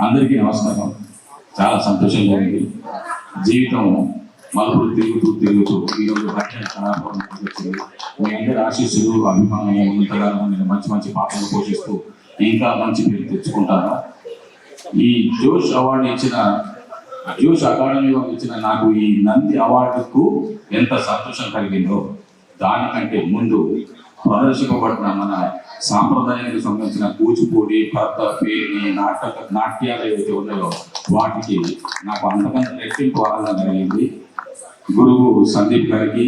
అందరికీ నమస్కారం. చాలా సంతోషంగా ఉంది. జీవితం మలుపులు తిరుగుతూ ఈరోజు భక్తి కళాపురం వచ్చింది. మీ అందరి ఆశీస్సులు, అభిమానం ఉన్నతగానో నేను మంచి పాత్రలు పోషిస్తూ ఇంకా మంచి పేరు తెచ్చుకుంటాను. ఈ జోష్ అకాడమీలో ఇచ్చిన నాకు ఈ నంది అవార్డుకు ఎంత సంతోషం కలిగిందో దానికంటే ముందు ప్రదర్శింపబడిన మన సాంప్రదాయానికి సంబంధించిన కూచిపూడి, భర్త, పేరుని, నాట్యాలు ఏవైతే ఉన్నాయో వాటికి నాకు అంతకంత రెట్టింపు ఆనందం కలిగింది. గురువు సందీప్ గారికి,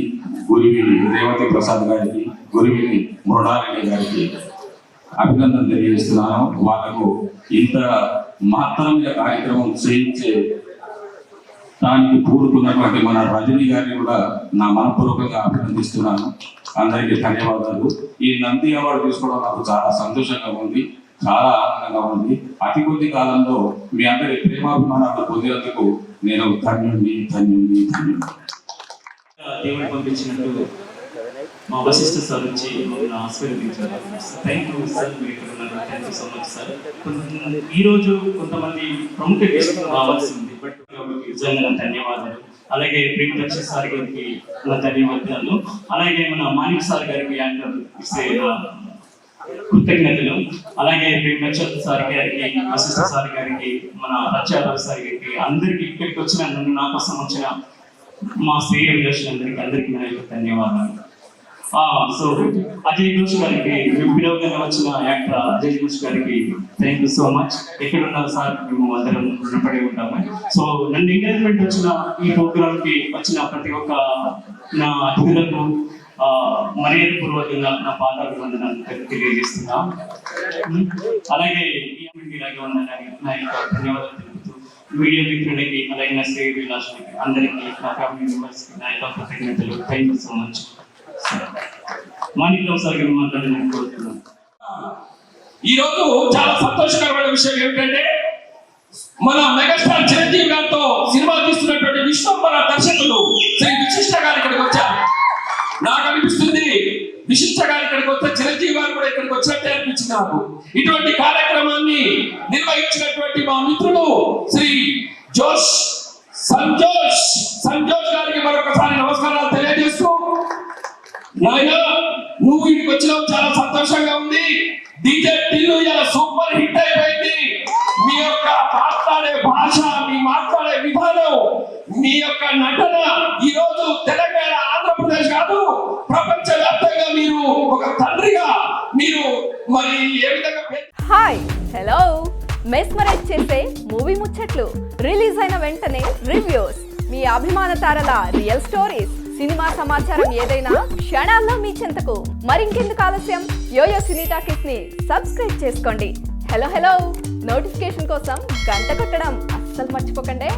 గురువిని రేవతి ప్రసాద్ గారికి, గురువిని మృణారెడ్డి గారికి అభినందన తెలియజేస్తున్నాను. వాళ్ళకు ఇంత మహత్తరమైన కార్యక్రమం చేయించే దానికి పూరుకున్నటువంటి మన రజనీ గారిని కూడా నా మనపూర్వకంగా అభినందిస్తున్నాను. అందరికీ ధన్యవాదాలు. ఈ నంది అవార్డు తీసుకోవడం నాకు చాలా సంతోషంగా ఉంది, చాలా ఆనందంగా ఉంది. అతి కొద్ది కాలంలో మీ అందరి ప్రేమాభిమానాలు పొందినందుకు నేను ధన్యుణ్ణి. దేవుడు పంపించినట్టు మా వశిష్ఠ సార్ వచ్చి మమ్మల్ని ఆశీర్వదించారు. థ్యాంక్ యూ సార్, మీరు ఇక్కడ ఉన్నారు. Thank you so much sir. ఈరోజు కొంతమంది ప్రముఖ గెస్టులు రావాల్సి ఉంది, బట్ నిజంగా ధన్యవాదాలు. అలాగే ప్రేమ దక్ష సార్ గారికి నా ధన్యవాదాలు. అలాగే మన మాణిక్ సార్ గారికి యాంకర్ కృతజ్ఞతలు. అలాగే ప్రేమ దక్ష సార్ గారికి, వశిష్ఠ సార్ గారికి, మన రచ్చారావు సార్ గారికి, అందరికి ఇక్కడికి వచ్చిన నన్ను నా కోసం వచ్చిన మా శ్రేయ అందరికీ నా యొక్క ధన్యవాదాలు. సో అజయ్ ఘోష్ గారికి, విరోధంగా వచ్చిన యాక్టర్ అజయ్ ఘోష్ గారికి థ్యాంక్ యూ సో మచ్. ఎక్కడున్నారు సార్, మేము అందరం రుణపడి ఉంటాము. సో నన్ను ఎంకరేజ్మెంట్ వచ్చిన ఈ ప్రోగ్రామ్ కి వచ్చిన ప్రతి ఒక్క నా అతిథులకు మర్యాద పూర్వకంగా నా పాదాభివందనాలు తెలియజేస్తున్నా. అలాగే ఇలాగే ఉందని నా యొక్క ధన్యవాదాలు తెలుపుతూ మీడియా మిత్రులకి, అలాగే నా శ్రీ విలాసులకి, అందరికీ, నా ఫ్యామిలీ మెంబర్స్ కి నా యొక్క కృతజ్ఞతలు. Thank you so much. Manikrao sir గారు మాట్లాడాలని కోరుతున్నాను. ఈరోజు చాలా సంతోషకరమైన విషయం ఏమిటంటే మన మెగాస్టార్ చిరంజీవి గారితో సినిమా తీస్తున్నటువంటి విశ్వంబర దర్శకులు శ్రీ విశిష్ట గారు ఇక్కడికి వచ్చారు. నాకు అనిపిస్తుంది విశిష్ట గారు ఇక్కడికి వస్తే చిరంజీవి గారు కూడా ఇక్కడికి వచ్చినట్టే అనిపించింది నాకు. ఇటువంటి కార్యక్రమాన్ని నిర్వహించినటువంటి మా మిత్రులు శ్రీ సంజోష్ గారికి మరొకసారి నమస్కారాలు తెలియజేస్తూ, నాయన నువ్వు ఇక్కడికి వచ్చినావు, చాలా సంతోషంగా ఉంది. డీజే టిల్లు ఇలా సూపర్ హిట్ అయిపోయింది. మీ యొక్క మాట్లాడే భాష, మీ మాట్లాడే విధానం, మీ యొక్క నటన ఈ రోజు తెలంగాణ, ఆంధ్రప్రదేశ్ కాదు ప్రపంచ వ్యాప్తంగా మీరు ఒక తండ్రిగా మీరు మరి ఏ విధంగా. Hi, hello. మెస్మరైజ్ చేసే మూవీ ముచ్చట్లు, రిలీజ్ అయిన వెంటనే రివ్యూస్, మీ అభిమాన తారల రియల్ స్టోరీస్, సినిమా సమాచారం ఏదైనా క్షణాల్లో మీ చెంతకు. మరింకెందుకు ఆలస్యం, యోయో సినీ టాకీస్ ని సబ్స్క్రైబ్ చేసుకోండి. హలో నోటిఫికేషన్ కోసం గంట కొట్టడం అస్సలు మర్చిపోకండి.